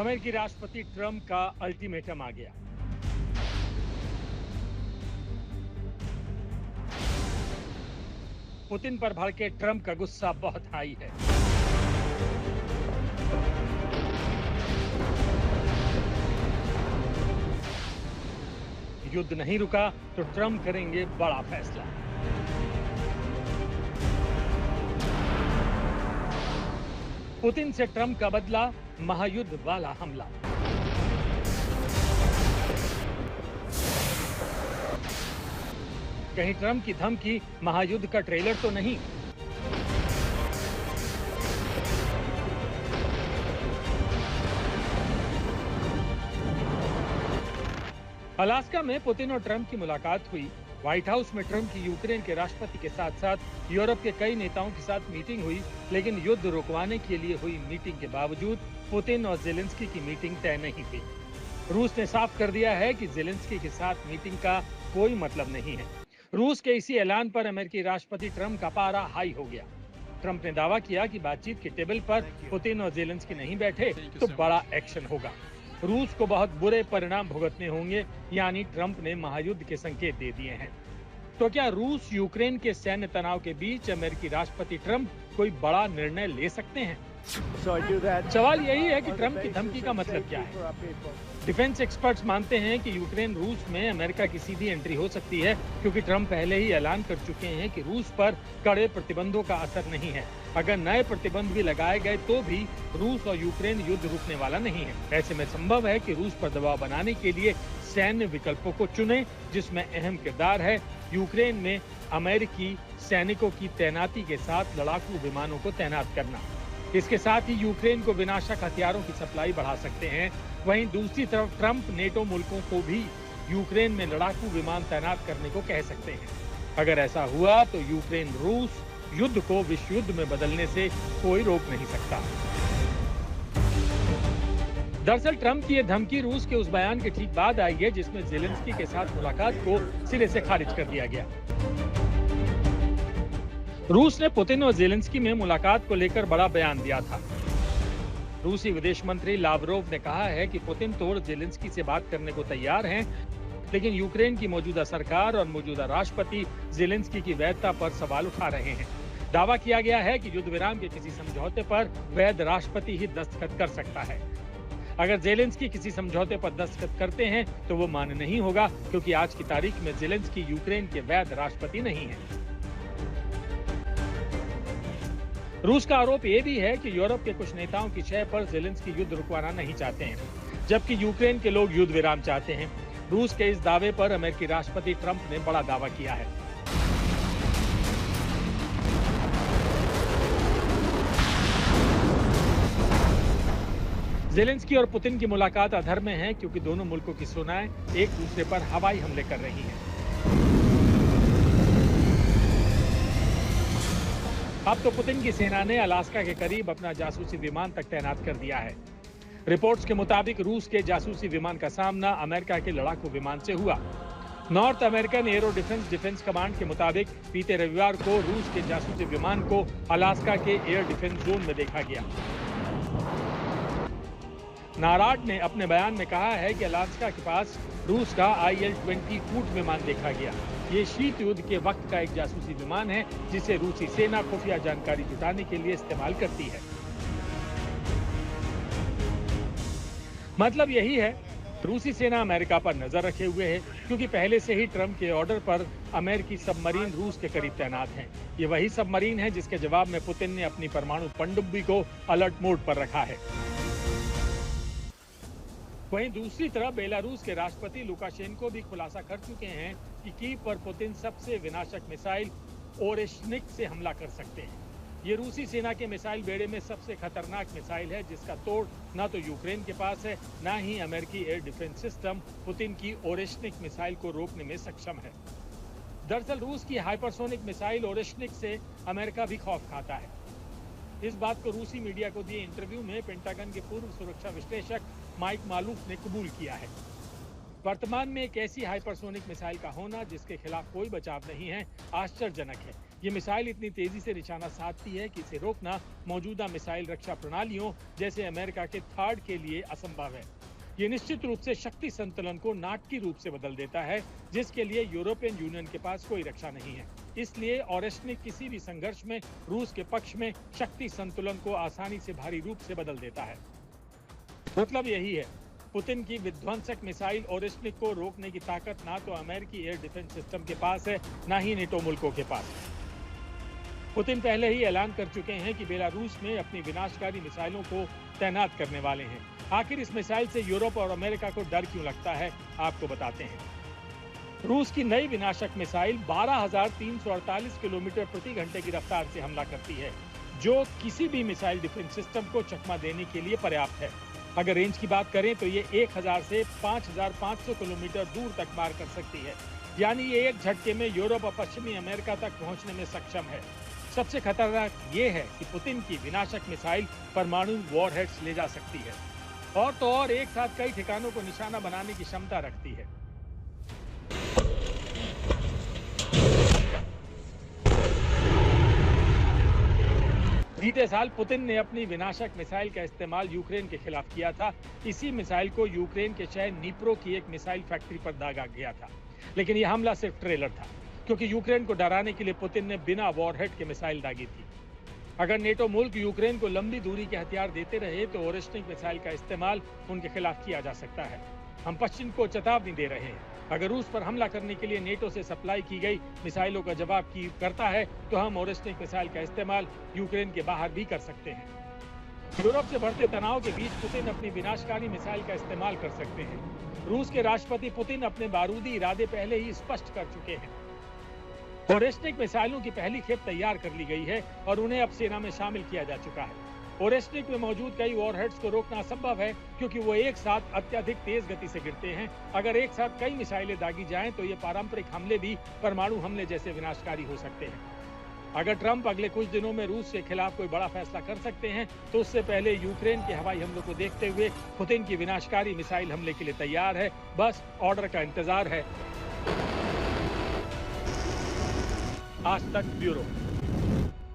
अमेरिकी राष्ट्रपति ट्रंप का अल्टीमेटम आ गया। पुतिन पर भड़के ट्रंप का गुस्सा बहुत हाई है। युद्ध नहीं रुका तो ट्रंप करेंगे बड़ा फैसला। पुतिन से ट्रंप का बदला, महायुद्ध वाला हमला। कहीं ट्रंप की धमकी महायुद्ध का ट्रेलर तो नहीं? अलास्का में पुतिन और ट्रंप की मुलाकात हुई। व्हाइट हाउस में ट्रंप की यूक्रेन के राष्ट्रपति के साथ साथ यूरोप के कई नेताओं के साथ मीटिंग हुई, लेकिन युद्ध रुकवाने के लिए हुई मीटिंग के बावजूद पुतिन और जेलेंस्की की मीटिंग तय नहीं हुई। रूस ने साफ कर दिया है कि जेलेंस्की के साथ मीटिंग का कोई मतलब नहीं है। रूस के इसी ऐलान पर अमेरिकी राष्ट्रपति ट्रंप का पारा हाई हो गया। ट्रंप ने दावा किया कि बातचीत के टेबल पर पुतिन और जेलेंस्की नहीं बैठे तो बड़ा एक्शन होगा। रूस को बहुत बुरे परिणाम भुगतने होंगे, यानी ट्रंप ने महायुद्ध के संकेत दे दिए हैं। तो क्या रूस यूक्रेन के सैन्य तनाव के बीच अमेरिकी राष्ट्रपति ट्रंप कोई बड़ा निर्णय ले सकते हैं? सवाल यही है कि ट्रंप की धमकी का मतलब क्या है। डिफेंस एक्सपर्ट्स मानते हैं कि यूक्रेन रूस में अमेरिका की सीधी एंट्री हो सकती है, क्योंकि ट्रंप पहले ही ऐलान कर चुके हैं कि रूस पर कड़े प्रतिबंधों का असर नहीं है। अगर नए प्रतिबंध भी लगाए गए तो भी रूस और यूक्रेन युद्ध रुकने वाला नहीं है। ऐसे में संभव है कि रूस पर दबाव बनाने के लिए सैन्य विकल्पों को चुने, जिसमें अहम किरदार है यूक्रेन में अमेरिकी सैनिकों की तैनाती के साथ लड़ाकू विमानों को तैनात करना। इसके साथ ही यूक्रेन को विनाशक हथियारों की सप्लाई बढ़ा सकते हैं। वहीं दूसरी तरफ ट्रंप नेटो मुल्कों को भी यूक्रेन में लड़ाकू विमान तैनात करने को कह सकते हैं। अगर ऐसा हुआ तो यूक्रेन रूस युद्ध को विश्व युद्ध में बदलने से कोई रोक नहीं सकता। दरअसल ट्रंप की यह धमकी रूस के उस बयान के ठीक बाद आई है जिसमें जेलेंस्की के साथ मुलाकात को सिरे से खारिज कर दिया गया। रूस ने पुतिन और जेलेंस्की में मुलाकात को लेकर बड़ा बयान दिया था। रूसी विदेश मंत्री लावरोव ने कहा है कि पुतिन तो जेलेंस्की से बात करने को तैयार हैं, लेकिन यूक्रेन की मौजूदा सरकार और मौजूदा राष्ट्रपति जेलेंस्की की वैधता पर सवाल उठा रहे हैं। दावा किया गया है कि युद्ध विराम के किसी समझौते पर वैध राष्ट्रपति ही दस्तखत कर सकता है। अगर जेलेंस्की किसी समझौते पर दस्तखत करते हैं तो वो मान्य नहीं होगा, क्योंकि आज की तारीख में जेलेंस्की यूक्रेन के वैध राष्ट्रपति नहीं है। रूस का आरोप ये भी है कि यूरोप के कुछ नेताओं की शय पर जेलेंस्की युद्ध रुकवाना नहीं चाहते हैं, जबकि यूक्रेन के लोग युद्ध विराम चाहते हैं। रूस के इस दावे पर अमेरिकी राष्ट्रपति ट्रंप ने बड़ा दावा किया है। जेलेंस्की और पुतिन की मुलाकात अधर्म में है, क्योंकि दोनों मुल्कों की सेनाएं एक दूसरे पर हवाई हमले कर रही हैं। अब तो पुतिन की सेना ने अलास्का के करीब अपना जासूसी विमान तक तैनात कर दिया है। रिपोर्ट्स के मुताबिक रूस के जासूसी विमान का सामना अमेरिका के लड़ाकू विमान से हुआ। North American arrow defence command के मुताबिक बीते रविवार को रूस के जासूसी विमान को अलास्का के एयर डिफेंस जोन में देखा गया। नाराड ने अपने बयान में कहा है कि अलास्का के पास रूस का IL-20 कूट विमान देखा गया। ये शीत युद्ध के वक्त का एक जासूसी विमान है, जिसे रूसी सेना खुफिया जानकारी जुटाने के लिए इस्तेमाल करती है। मतलब यही है, रूसी सेना अमेरिका पर नजर रखे हुए है, क्योंकि पहले से ही ट्रंप के ऑर्डर पर अमेरिकी सबमरीन रूस के करीब तैनात हैं। ये वही सबमरीन है जिसके जवाब में पुतिन ने अपनी परमाणु पनडुब्बी को अलर्ट मोड पर रखा है। वहीं दूसरी तरफ बेलारूस के राष्ट्रपति लुकाशेंको भी खुलासा कर चुके हैं कि कीव पर पुतिन सबसे विनाशक मिसाइल ओरेश्निक से हमला कर सकते हैं। ये रूसी सेना के मिसाइल बेड़े में सबसे खतरनाक मिसाइल है, जिसका तोड़ न तो यूक्रेन के पास है, न ही अमेरिकी एयर डिफेंस सिस्टम पुतिन की ओरेश्निक मिसाइल को रोकने में सक्षम है। दरअसल रूस की हाइपरसोनिक मिसाइल ओरेश्निक से अमेरिका भी खौफ खाता है। इस बात को रूसी मीडिया को दिए इंटरव्यू में पेंटागन के पूर्व सुरक्षा विश्लेषक माइक मालूफ ने कबूल किया है। वर्तमान में एक ऐसी हाइपरसोनिक मिसाइल का होना जिसके खिलाफ कोई बचाव नहीं है, आश्चर्यजनक है। ये मिसाइल इतनी तेजी से निशाना साधती है कि इसे रोकना मौजूदा मिसाइल रक्षा प्रणालियों जैसे अमेरिका के थार्ड के लिए असंभव है। ये निश्चित रूप से शक्ति संतुलन को नाटकीय रूप से बदल देता है, जिसके लिए यूरोपियन यूनियन के पास कोई रक्षा नहीं है। इसलिए ओरेशनिक किसी भी संघर्ष में रूस के पक्ष में शक्ति संतुलन को आसानी से भारी रूप से बदल देता है। मतलब यही है, पुतिन की विध्वंसक मिसाइल ओरेशनिक को रोकने की ताकत ना तो अमेरिकी एयर डिफेंस सिस्टम के पास है, ना ही नेटो मुल्कों के पास। पुतिन पहले ही ऐलान कर चुके हैं कि बेलारूस में अपनी विनाशकारी मिसाइलों को तैनात करने वाले हैं। आखिर इस मिसाइल से यूरोप और अमेरिका को डर क्यों लगता है, आपको बताते हैं। रूस की नई विनाशक मिसाइल 12,348 किलोमीटर प्रति घंटे की रफ्तार से हमला करती है, जो किसी भी मिसाइल डिफेंस सिस्टम को चकमा देने के लिए पर्याप्त है। अगर रेंज की बात करें तो ये 1000 से 5500 किलोमीटर दूर तक मार कर सकती है, यानी ये एक झटके में यूरोप और पश्चिमी अमेरिका तक पहुंचने में सक्षम है। सबसे खतरनाक ये है कि पुतिन की विनाशक मिसाइल परमाणु वॉरहेड्स ले जा सकती है, और तो और एक साथ कई ठिकानों को निशाना बनाने की क्षमता रखती है। बीते साल पुतिन ने अपनी विनाशक मिसाइल का इस्तेमाल यूक्रेन के खिलाफ किया था। इसी मिसाइल को यूक्रेन के शहर नीप्रो की एक मिसाइल फैक्ट्री पर दागा गया था, लेकिन यह हमला सिर्फ ट्रेलर था, क्योंकि यूक्रेन को डराने के लिए पुतिन ने बिना वॉरहेड के मिसाइल दागी थी। अगर नेटो मुल्क यूक्रेन को लंबी दूरी के हथियार देते रहे तो ओरेशनिक मिसाइल का इस्तेमाल उनके खिलाफ किया जा सकता है। हम पश्चिम को चेतावनी दे रहे हैं, अगर रूस पर हमला करने के लिए नेटो से सप्लाई की गई मिसाइलों का जवाब करता है तो हम ओरेशनिक मिसाइल का इस्तेमाल यूक्रेन के बाहर भी कर सकते हैं। यूरोप से बढ़ते तनाव के बीच पुतिन अपनी विनाशकारी मिसाइल का इस्तेमाल कर सकते हैं। रूस के राष्ट्रपति पुतिन अपने बारूदी इरादे पहले ही स्पष्ट कर चुके हैं। ओरेशनिक मिसाइलों की पहली खेप तैयार कर ली गई है और उन्हें अब सेना में शामिल किया जा चुका है। ओरेशनिक में मौजूद कई वॉरहेड्स को रोकना असंभव है, क्योंकि वो एक साथ अत्यधिक तेज गति से गिरते हैं। अगर एक साथ कई मिसाइलें दागी जाएं तो ये पारंपरिक हमले भी परमाणु हमले जैसे विनाशकारी हो सकते हैं। अगर ट्रंप अगले कुछ दिनों में रूस के खिलाफ कोई बड़ा फैसला कर सकते हैं तो उससे पहले यूक्रेन के हवाई हमलों को देखते हुए पुतिन की विनाशकारी मिसाइल हमले के लिए तैयार है। बस ऑर्डर का इंतजार है। आज तक ब्यूरो।